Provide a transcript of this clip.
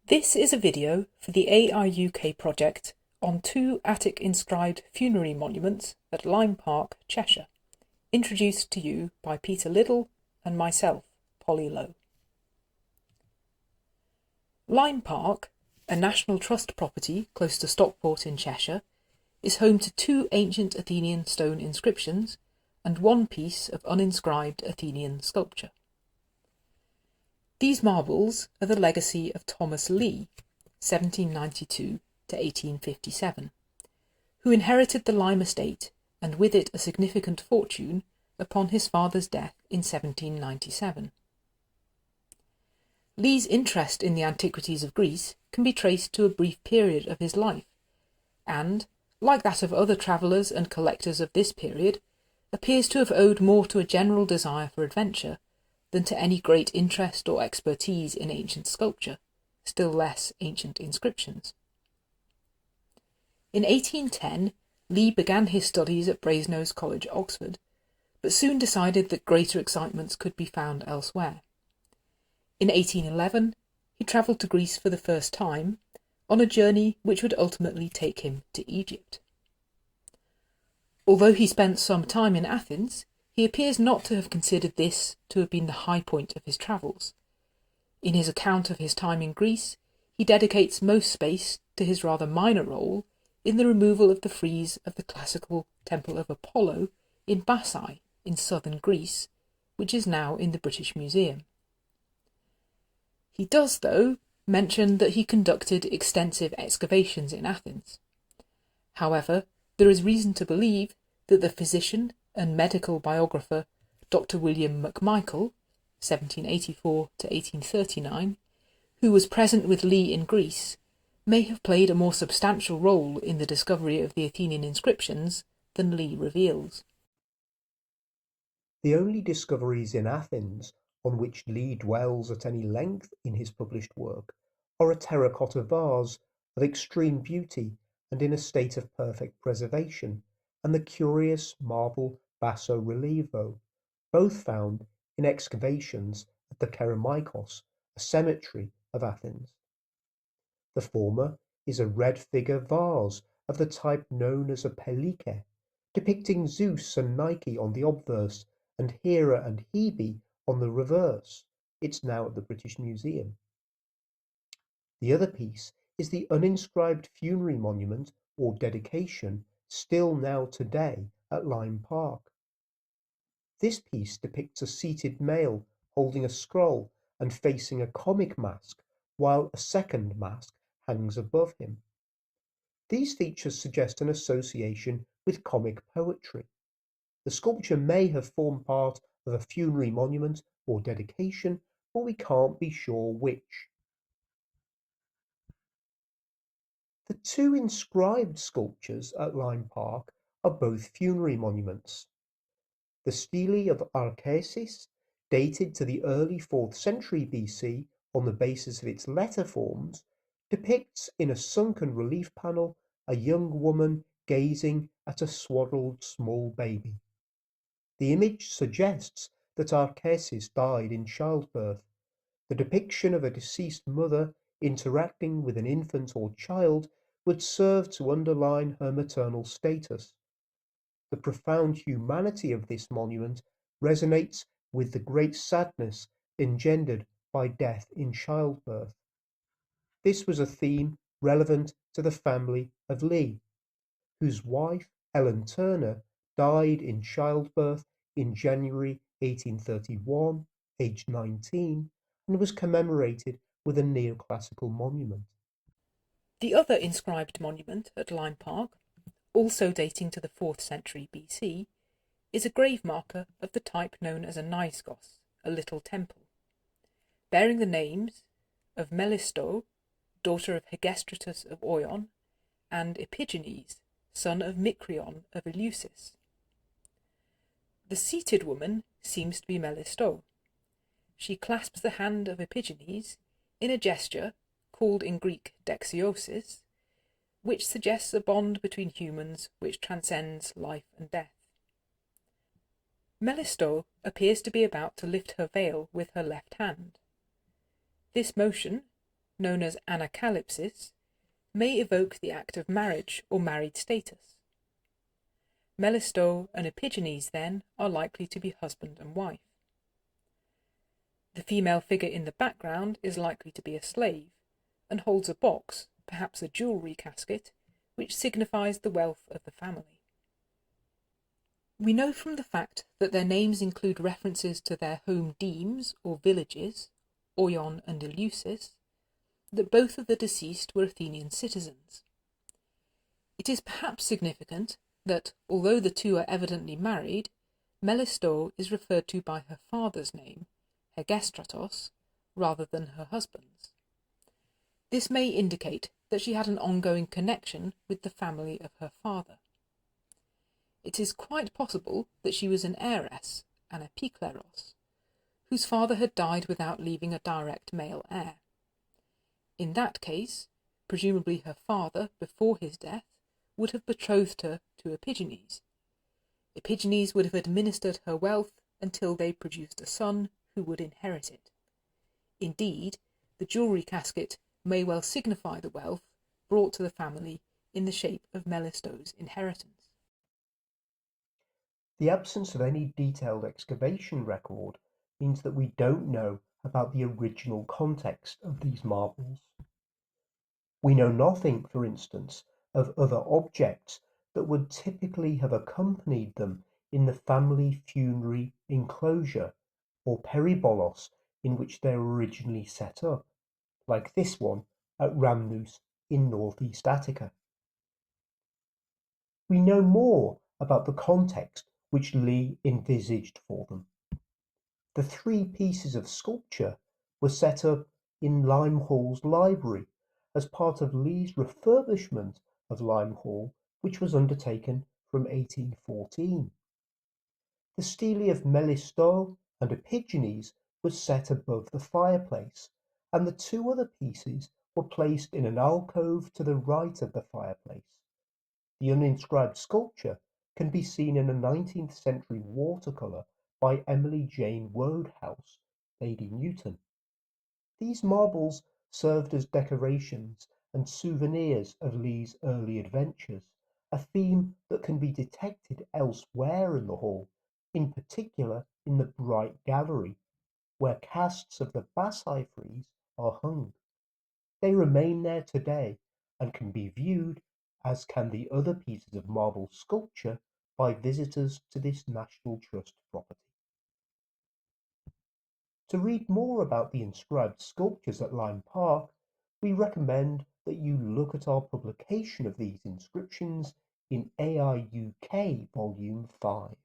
This is a video for the AIUK project on 2 Attic inscribed funerary monuments at Lyme Park, Cheshire, introduced to you by Peter Liddel and myself, Polly Lowe. Lyme Park, a National Trust property close to Stockport in Cheshire, is home to 2 ancient Athenian stone inscriptions and 1 piece of uninscribed Athenian sculpture. These marbles are the legacy of Thomas Legh, 1792 to 1857, who inherited the Lyme estate and with it a significant fortune upon his father's death in 1797. Legh's interest in the antiquities of Greece can be traced to a brief period of his life, and, like that of other travellers and collectors of this period, appears to have owed more to a general desire for adventure than to any great interest or expertise in ancient sculpture, still less ancient inscriptions. In 1810, Legh began his studies at Brasenose College, Oxford, but soon decided that greater excitements could be found elsewhere. In 1811, he travelled to Greece for the first time, on a journey which would ultimately take him to Egypt. Although he spent some time in Athens, he appears not to have considered this to have been the high point of his travels. In his account of his time in Greece, he dedicates most space to his rather minor role in the removal of the frieze of the classical Temple of Apollo in Bassae, in southern Greece, which is now in the British Museum. He does, though, mention that he conducted extensive excavations in Athens. However, there is reason to believe that the physician and medical biographer Dr. William MacMichael, 1784 to 1839, who was present with Legh in Greece, may have played a more substantial role in the discovery of the Athenian inscriptions than Legh reveals. The only discoveries in Athens on which Legh dwells at any length in his published work are a terracotta vase of extreme beauty and in a state of perfect preservation, and the curious marble basso relievo, both found in excavations at the Keramikos, a cemetery of Athens. The former is a red figure vase of the type known as a pelike, depicting Zeus and Nike on the obverse and Hera and Hebe on the reverse. It's now at the British Museum. The other piece is the uninscribed funerary monument or dedication still now today at Lyme Park. This piece depicts a seated male holding a scroll and facing a comic mask, while a second mask hangs above him. These features suggest an association with comic poetry. The sculpture may have formed part of a funerary monument or dedication, but we can't be sure which. The 2 inscribed sculptures at Lyme Park are both funerary monuments. The stele of Arcesis, dated to the early 4th century BC on the basis of its letter forms, depicts in a sunken relief panel a young woman gazing at a swaddled small baby. The image suggests that Arcesis died in childbirth. The depiction of a deceased mother interacting with an infant or child would serve to underline her maternal status. The profound humanity of this monument resonates with the great sadness engendered by death in childbirth. This was a theme relevant to the family of Legh, whose wife, Ellen Turner, died in childbirth in January 1831, aged 19, and was commemorated with a neoclassical monument. The other inscribed monument at Lyme Park, also dating to the 4th century BC, is a grave marker of the type known as a naiskos, a little temple, bearing the names of Melisto, daughter of Hegestratos of Oion, and Epigenes, son of Mikrion of Eleusis. The seated woman seems to be Melisto. She clasps the hand of Epigenes in a gesture called in Greek dexiosis, which suggests a bond between humans which transcends life and death. Melisto appears to be about to lift her veil with her left hand. This motion, known as anacalypsis, may evoke the act of marriage or married status. Melisto and Epigenes, then, are likely to be husband and wife. The female figure in the background is likely to be a slave, and holds a box, perhaps a jewellery casket, which signifies the wealth of the family. We know from the fact that their names include references to their home demes or villages, Oion and Eleusis, that both of the deceased were Athenian citizens. It is perhaps significant that, although the two are evidently married, Melisto is referred to by her father's name, Hegestratos, rather than her husband's. This may indicate that she had an ongoing connection with the family of her father. It is quite possible that she was an heiress, an epikleros, whose father had died without leaving a direct male heir. In that case, presumably her father, before his death, would have betrothed her to Epigenes. Epigenes would have administered her wealth until they produced a son who would inherit it. Indeed, the jewellery casket may well signify the wealth brought to the family in the shape of Melisto's inheritance. The absence of any detailed excavation record means that we don't know about the original context of these marbles. We know nothing, for instance, of other objects that would typically have accompanied them in the family funerary enclosure or Peribolos in which they were originally set up, like this one at Rhamnous in northeast Attica. We know more about the context which Legh envisaged for them. The 3 pieces of sculpture were set up in Lyme Hall's library as part of Legh's refurbishment of Lyme Hall, which was undertaken from 1814. The stele of Melisto and Epigenes was set above the fireplace, and the 2 other pieces were placed in an alcove to the right of the fireplace. The uninscribed sculpture can be seen in a 19th century watercolour by Emily Jane Wodehouse, Lady Newton. These marbles served as decorations and souvenirs of Legh's early adventures, a theme that can be detected elsewhere in the hall, in particular in the Bright Gallery, where casts of the Bassi frieze are hung. They remain there today and can be viewed, as can the other pieces of marble sculpture, by visitors to this National Trust property. To read more about the inscribed sculptures at Lyme Park, we recommend that you look at our publication of these inscriptions in AIUK Volume 5.